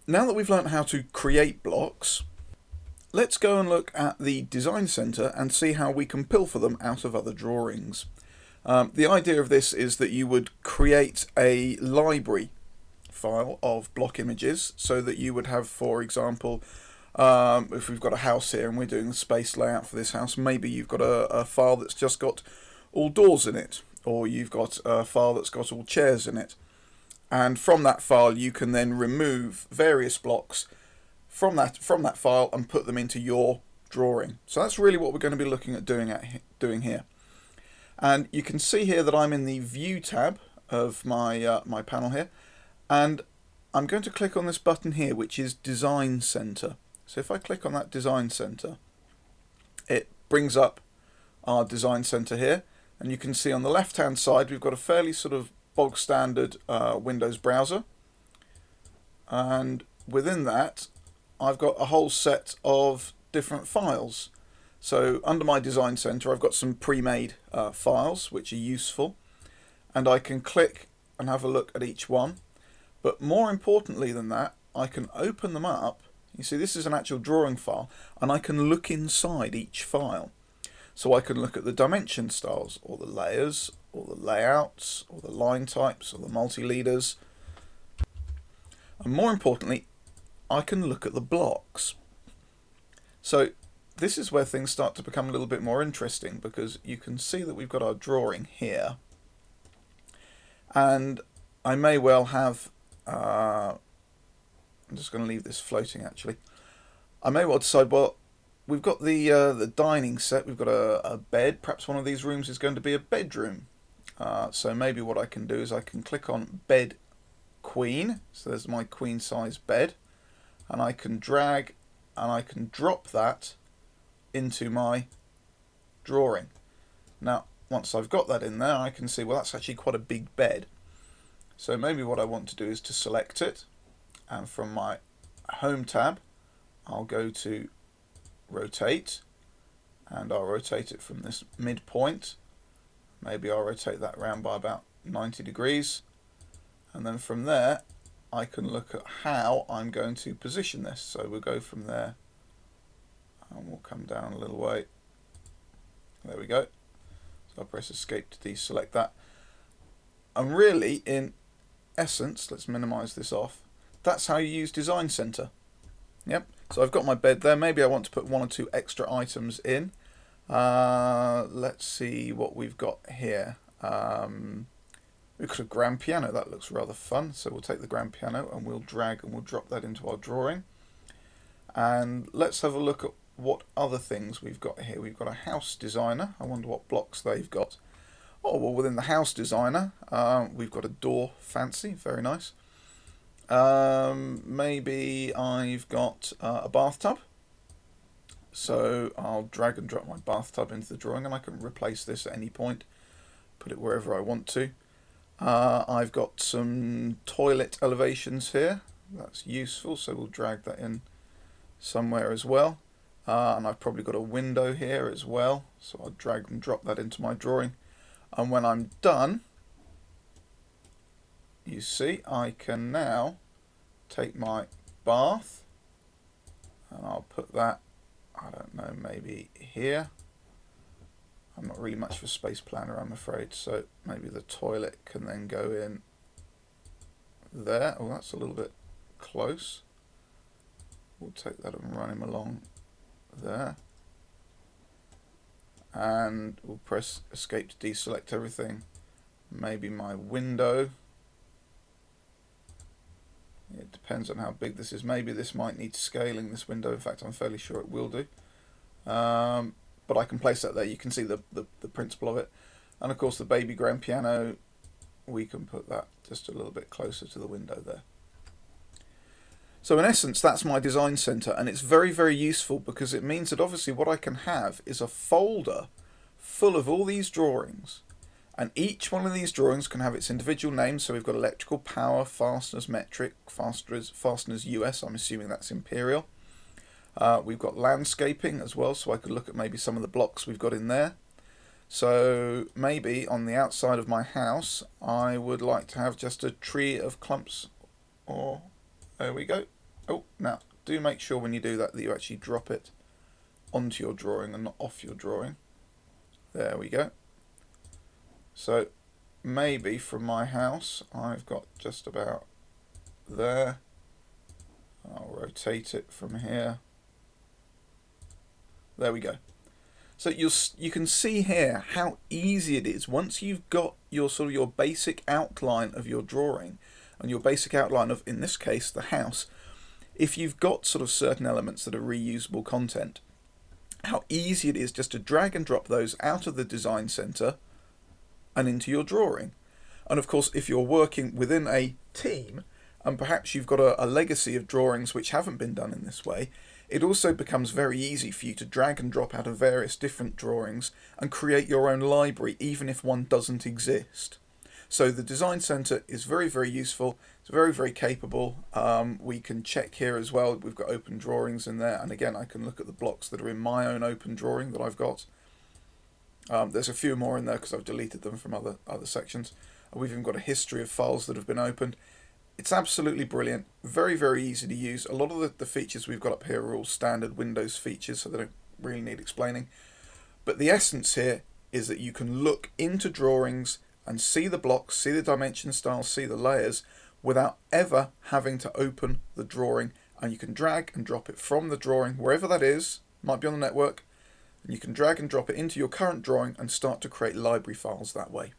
Now that we've learned how to create blocks, let's go and look at the Design Center and see how we can pilfer them out of other drawings. The idea of this is that you would create a library file of block images, so that you would have, for example, if we've got a house here and we're doing the space layout for this house, maybe you've got a file that's just got all doors in it, or you've got a file that's got all chairs in it. And from that file you can then remove various blocks from that file and put them into your drawing. So that's really what we're going to be looking at doing here. And you can see here that I'm in the View tab of my my panel here, and I'm going to click on this button here, which is Design Center. So if I click on that Design Center, it brings up our Design Center here, and you can see on the left hand side we've got a fairly sort of bog standard Windows browser, and within that I've got a whole set of different files. So under my Design Center I've got some pre-made files which are useful, and I can click and have a look at each one. But more importantly than that, I can open them up. You see, this is an actual drawing file, and I can look inside each file. So I can look at the dimension styles, or the layers, or the layouts, or the line types, or the multi-leaders. And more importantly, I can look at the blocks. So this is where things start to become a little bit more interesting, because you can see that we've got our drawing here. And I may well have, I'm just going to leave this floating actually. I may well decide, well, we've got the dining set, we've got a bed, perhaps one of these rooms is going to be a bedroom. So maybe what I can do is I can click on Bed Queen, so there's my queen size bed, and I can drag and I can drop that into my drawing. Now once I've got that in there, I can see, well, that's actually quite a big bed. So maybe what I want to do is to select it, and from my Home tab I'll go to Rotate, and I'll rotate it from this midpoint. Maybe I'll rotate that around by about 90 degrees, and then from there I can look at how I'm going to position this. So we'll go from there and we'll come down a little way. There we go. So I'll press Escape to deselect that. And really, in essence, let's minimize this off, that's how you use Design Center. Yep, so I've got my bed there. Maybe I want to put one or two extra items in. Let's see what we've got here. We've got a grand piano. That looks rather fun. So we'll take the grand piano and we'll drag and we'll drop that into our drawing. And let's have a look at what other things we've got here. We've got a house designer. I wonder what blocks they've got. Oh, well, within the house designer, we've got a door fancy, very nice. Maybe I've got a bathtub. So I'll drag and drop my bathtub into the drawing, and I can replace this at any point, put it wherever I want to. I've got some toilet elevations here. That's useful, so we'll drag that in somewhere as well. And I've probably got a window here as well, so I'll drag and drop that into my drawing. And when I'm done, you see I can now take my bath and I'll put that, I don't know, maybe here. I'm not really much of a space planner, I'm afraid, so maybe the toilet can then go in there. Oh, that's a little bit close. We'll take that and run him along there. And we'll press Escape to deselect everything. Maybe my window. It depends on how big this is. Maybe this might need scaling, this window. In fact, I'm fairly sure it will do. But I can place that there. You can see the principle of it. And of course the baby grand piano, we can put that just a little bit closer to the window there. So in essence, that's my Design Center, and it's very, very useful because it means that obviously what I can have is a folder full of all these drawings, and each one of these drawings can have its individual name. So we've got electrical, power, fasteners, metric, fasteners US, I'm assuming that's imperial. We've got landscaping as well, so I could look at maybe some of the blocks we've got in there. So maybe on the outside of my house I would like to have just a tree of clumps, or there we go, Oh, now do make sure when you do that that you actually drop it onto your drawing and not off your drawing. There we go. So maybe from my house I've got just about there. I'll rotate it from here. There we go. So you can see here how easy it is once you've got your sort of your basic outline of your drawing and your basic outline of, in this case, the house. If you've got sort of certain elements that are reusable content, how easy it is just to drag and drop those out of the design center and into your drawing. And of course, if you're working within a team and perhaps you've got a legacy of drawings which haven't been done in this way, it also becomes very easy for you to drag and drop out of various different drawings and create your own library, even if one doesn't exist. So the Design Center is very, very useful. It's very, very capable. We can check here as well. We've got open drawings in there. And again, I can look at the blocks that are in my own open drawing that I've got. There's a few more in there because I've deleted them from other sections. We've even got a history of files that have been opened. It's absolutely brilliant, very, very easy to use. A lot of the features we've got up here are all standard Windows features, so they don't really need explaining. But the essence here is that you can look into drawings and see the blocks, see the dimension styles, see the layers, without ever having to open the drawing. And you can drag and drop it from the drawing, wherever that is, might be on the network, and you can drag and drop it into your current drawing and start to create library files that way.